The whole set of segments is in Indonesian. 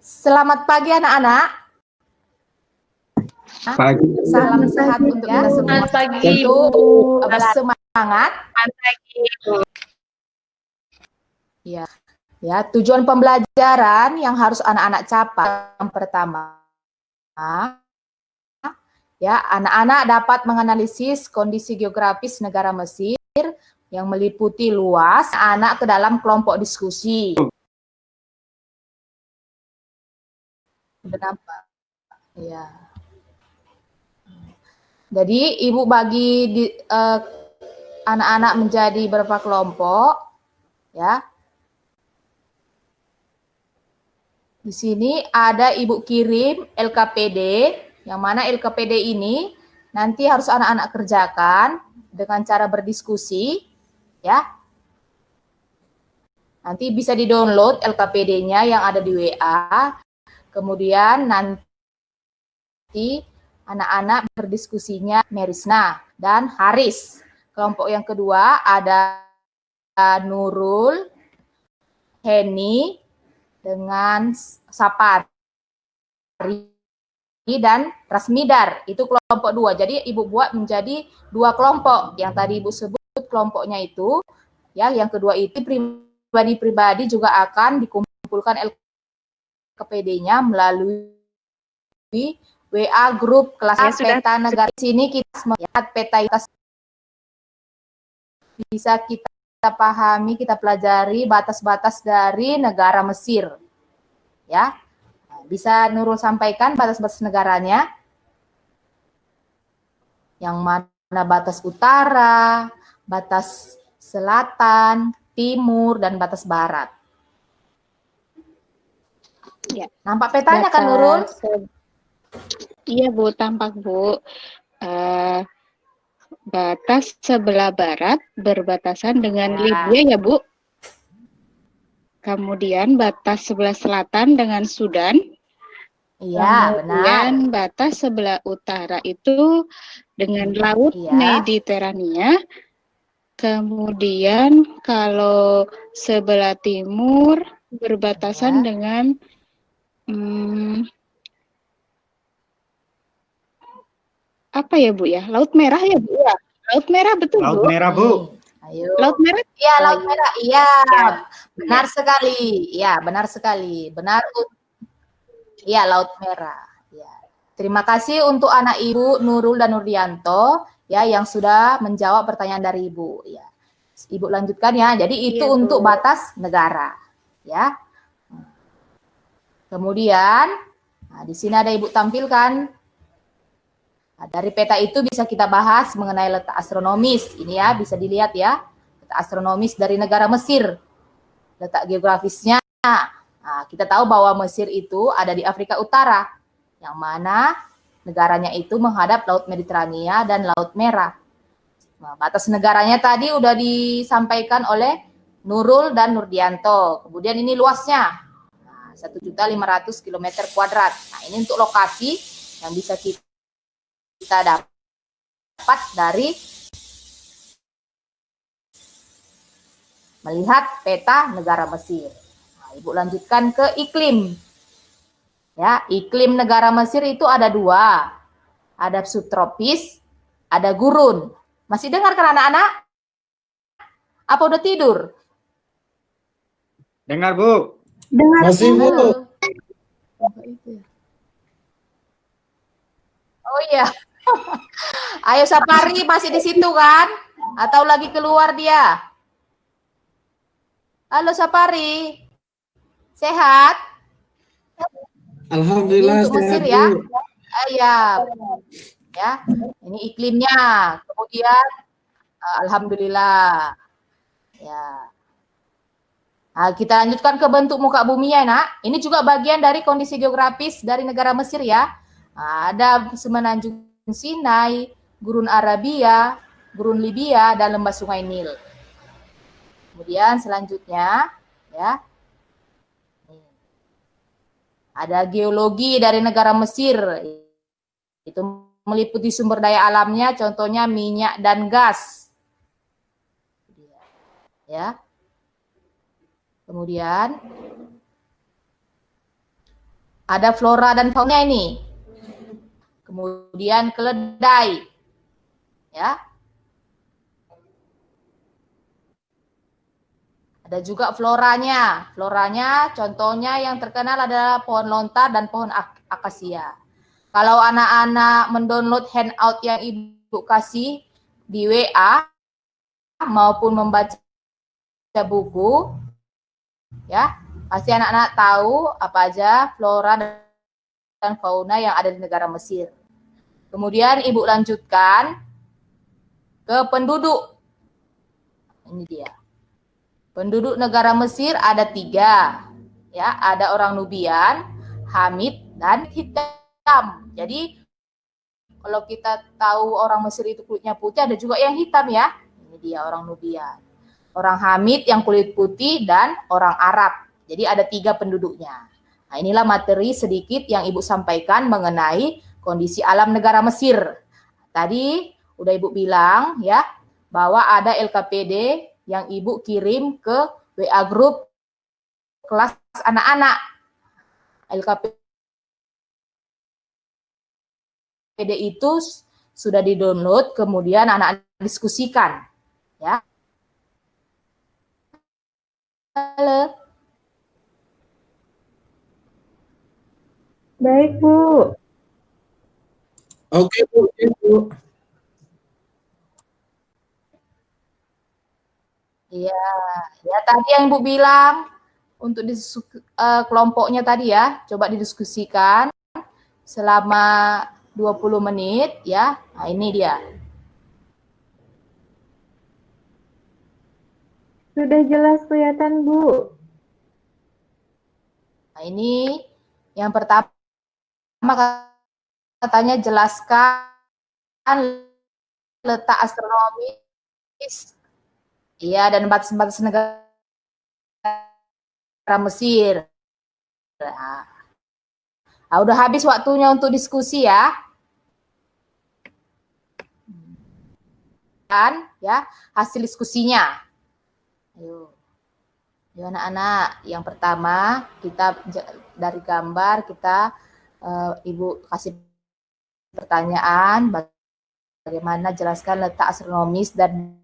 Selamat pagi anak-anak. Pagi. Salam sehat untuk kita semua. Selamat pagi, Bu. Untuk bersemangat. Selamat pagi, Bu. Ya, tujuan pembelajaran yang harus anak-anak capai yang pertama, ya, anak-anak dapat menganalisis kondisi geografis negara Mesir yang meliputi luas anak ke dalam kelompok diskusi. Udah nampak? Ya. Jadi ibu bagi anak-anak menjadi beberapa kelompok, ya. Di sini ada ibu kirim LKPD, yang mana LKPD ini nanti harus anak-anak kerjakan dengan cara berdiskusi, ya. Nanti bisa di-download LKPD-nya yang ada di WA. Kemudian nanti anak-anak berdiskusinya Merisna dan Haris. Kelompok yang kedua ada Nurul, Heni, dengan Sapari dan Rasmidar. Itu kelompok 2. Jadi ibu buat menjadi 2 kelompok. Yang tadi ibu sebut kelompoknya itu, ya, yang kedua itu pribadi-pribadi juga akan dikumpulkan LKPD-nya melalui WA grup kelas peta negara. Di sini kita melihat peta itu bisa kita pahami, kita pelajari batas-batas dari negara Mesir. Ya. Bisa Nurul sampaikan batas-batas negaranya? Yang mana batas utara, batas selatan, timur, dan batas barat. Ya. Nampak petanya kan Nurul? Iya Bu, tampak Bu. Batas sebelah barat berbatasan dengan Libya ya Bu. Kemudian batas sebelah selatan dengan Sudan. Iya, Kemudian benar. batas sebelah utara itu dengan Laut Mediterania. Kemudian kalau sebelah timur berbatasan dengan apa ya Bu ya? Laut Merah ya Bu ya? Laut Merah betul Bu? Laut Merah Bu. Ayo. Laut Merah? Iya, Laut Merah. Iya, Ya. benar sekali. Iya, benar sekali. Benar. Iya, Laut Merah. Ya. Terima kasih untuk anak Ibu Nurul dan Nurdianto ya yang sudah menjawab pertanyaan dari Ibu. Ya. Ibu lanjutkan ya. Jadi itu untuk batas negara. Ya. Kemudian, nah, di sini ada Ibu tampilkan. Nah, dari peta itu bisa kita bahas mengenai letak astronomis. Ini ya, bisa dilihat ya. Letak astronomis dari negara Mesir. Letak geografisnya. Nah, kita tahu bahwa Mesir itu ada di Afrika Utara. Yang mana negaranya itu menghadap Laut Mediterania dan Laut Merah. Nah, batas negaranya tadi udah disampaikan oleh Nurul dan Nurdianto. Kemudian ini luasnya. 1.500 km². Nah, ini untuk lokasi yang bisa kita dapat dari melihat peta negara Mesir. Nah, Ibu lanjutkan ke iklim. Ya, iklim negara Mesir itu ada 2. Ada subtropis, ada gurun. Masih dengar kan anak-anak? Apa udah tidur? Dengar Bu. Dengar Masih Bu. Oh iya. Ayo Sapari masih di situ kan? Atau lagi keluar dia? Halo Sapari. Sehat? Alhamdulillah ini untuk sehat Mesir ya. Bu. Iya. Ya, ini iklimnya. Kemudian alhamdulillah. Ya. Nah, kita lanjutkan ke bentuk muka bumi ya, Nak. Ini juga bagian dari kondisi geografis dari negara Mesir ya. Nah, ada semenanjung Sinai, Gurun Arabia, Gurun Libya, dan lembah Sungai Nil. Kemudian selanjutnya, ya, ada geologi dari negara Mesir. Itu meliputi sumber daya alamnya, contohnya minyak dan gas. Ya. Kemudian Ada flora dan fauna ini. Kemudian keledai. Ya. Ada juga floranya. Floranya contohnya yang terkenal adalah pohon lontar dan pohon akasia. Kalau anak-anak mendownload handout yang Ibu kasih di WA maupun membaca buku, ya, pasti anak-anak tahu apa aja flora dan fauna yang ada di negara Mesir. Kemudian Ibu lanjutkan ke penduduk. Ini dia. Penduduk negara Mesir ada 3. Ya, ada orang Nubian, Hamid, dan hitam. Jadi kalau kita tahu orang Mesir itu kulitnya putih, ada juga yang hitam ya. Ini dia orang Nubian. Orang Hamid yang kulit putih dan orang Arab. Jadi ada 3 penduduknya. Nah, inilah materi sedikit yang Ibu sampaikan mengenai kondisi alam negara Mesir. Tadi udah Ibu bilang ya bahwa ada LKPD yang Ibu kirim ke WA grup kelas anak-anak. LKPD itu sudah di-download, kemudian anak-anak diskusikan. Ya. Halo. Baik, Bu. Oke, Bu. Iya, ya tadi yang Ibu bilang untuk kelompoknya tadi ya, coba didiskusikan selama 20 menit ya. Nah, ini dia. Sudah jelas kelihatan, Bu. Nah, ini yang pertama katanya jelaskan letak astronomis. Iya, dan batas-batas negara Mesir. Nah, udah habis waktunya untuk diskusi ya. Dan ya, hasil diskusinya. Ayo. Ya anak-anak, yang pertama kita dari gambar kita Ibu kasih pertanyaan bagaimana jelaskan letak astronomis dan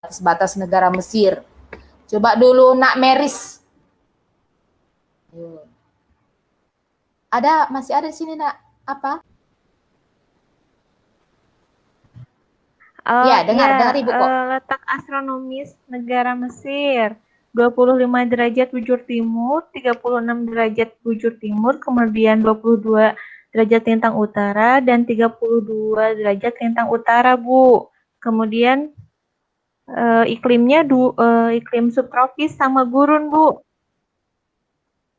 batas negara Mesir. Coba dulu Nak Meris. Masih ada di sini Nak? Apa? Ya, dengar Ibu kok. Letak astronomis negara Mesir. 25 derajat bujur timur, 36 derajat bujur timur, kemudian 22 derajat lintang utara, dan 32 derajat lintang utara, Bu. Kemudian iklimnya iklim subtropis sama gurun, Bu.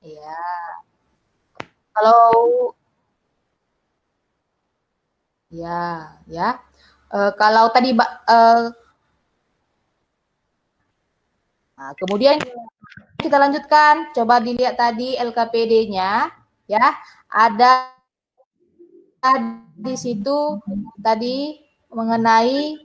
Iya. Kalau ya. Kalau tadi nah, kemudian kita lanjutkan, coba dilihat tadi LKPD-nya ya. Ada di situ tadi mengenai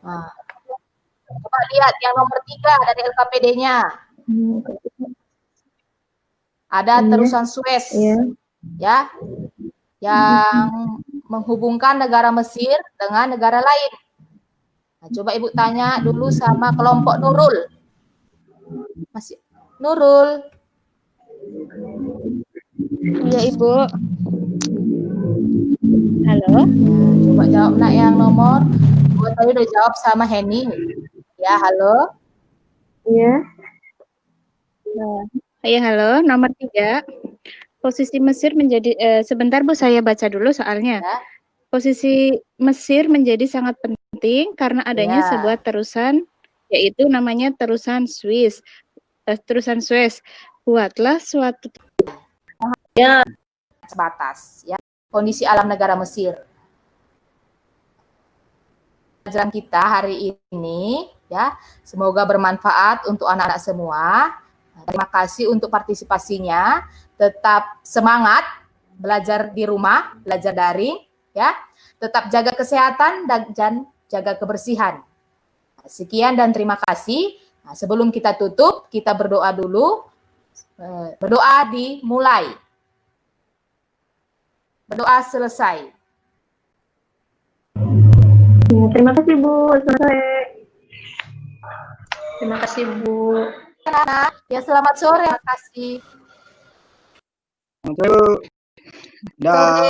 nah, coba lihat yang nomor 3 dari LKPD-nya. Ada terusan Suez, ya, yang menghubungkan negara Mesir dengan negara lain. Nah, coba Ibu tanya dulu sama kelompok Nurul. Masih Nurul. Iya, Ibu. Halo. Coba jawab Nak yang nomor. Gue tadi udah jawab sama Henny. Ya, halo. Iya. Iya, halo. Nomor 3. Posisi Mesir menjadi sebentar Bu, saya baca dulu soalnya. Ya. Posisi Mesir menjadi sangat penting karena adanya sebuah terusan, yaitu namanya terusan Suez. Terusan Suez. Buatlah suatu batas ya. Kondisi alam negara Mesir. Pelajaran kita hari ini ya, semoga bermanfaat untuk anak-anak semua. Terima kasih untuk partisipasinya. Tetap semangat belajar di rumah, belajar daring ya. Tetap jaga kesehatan dan jaga kebersihan. Sekian dan terima kasih. Nah, sebelum kita tutup, kita berdoa dulu. Berdoa dimulai. Berdoa selesai. Ya, terima kasih Bu. Selamat sore. Terima kasih Bu. Ya, selamat sore. Terima kasih. Dah.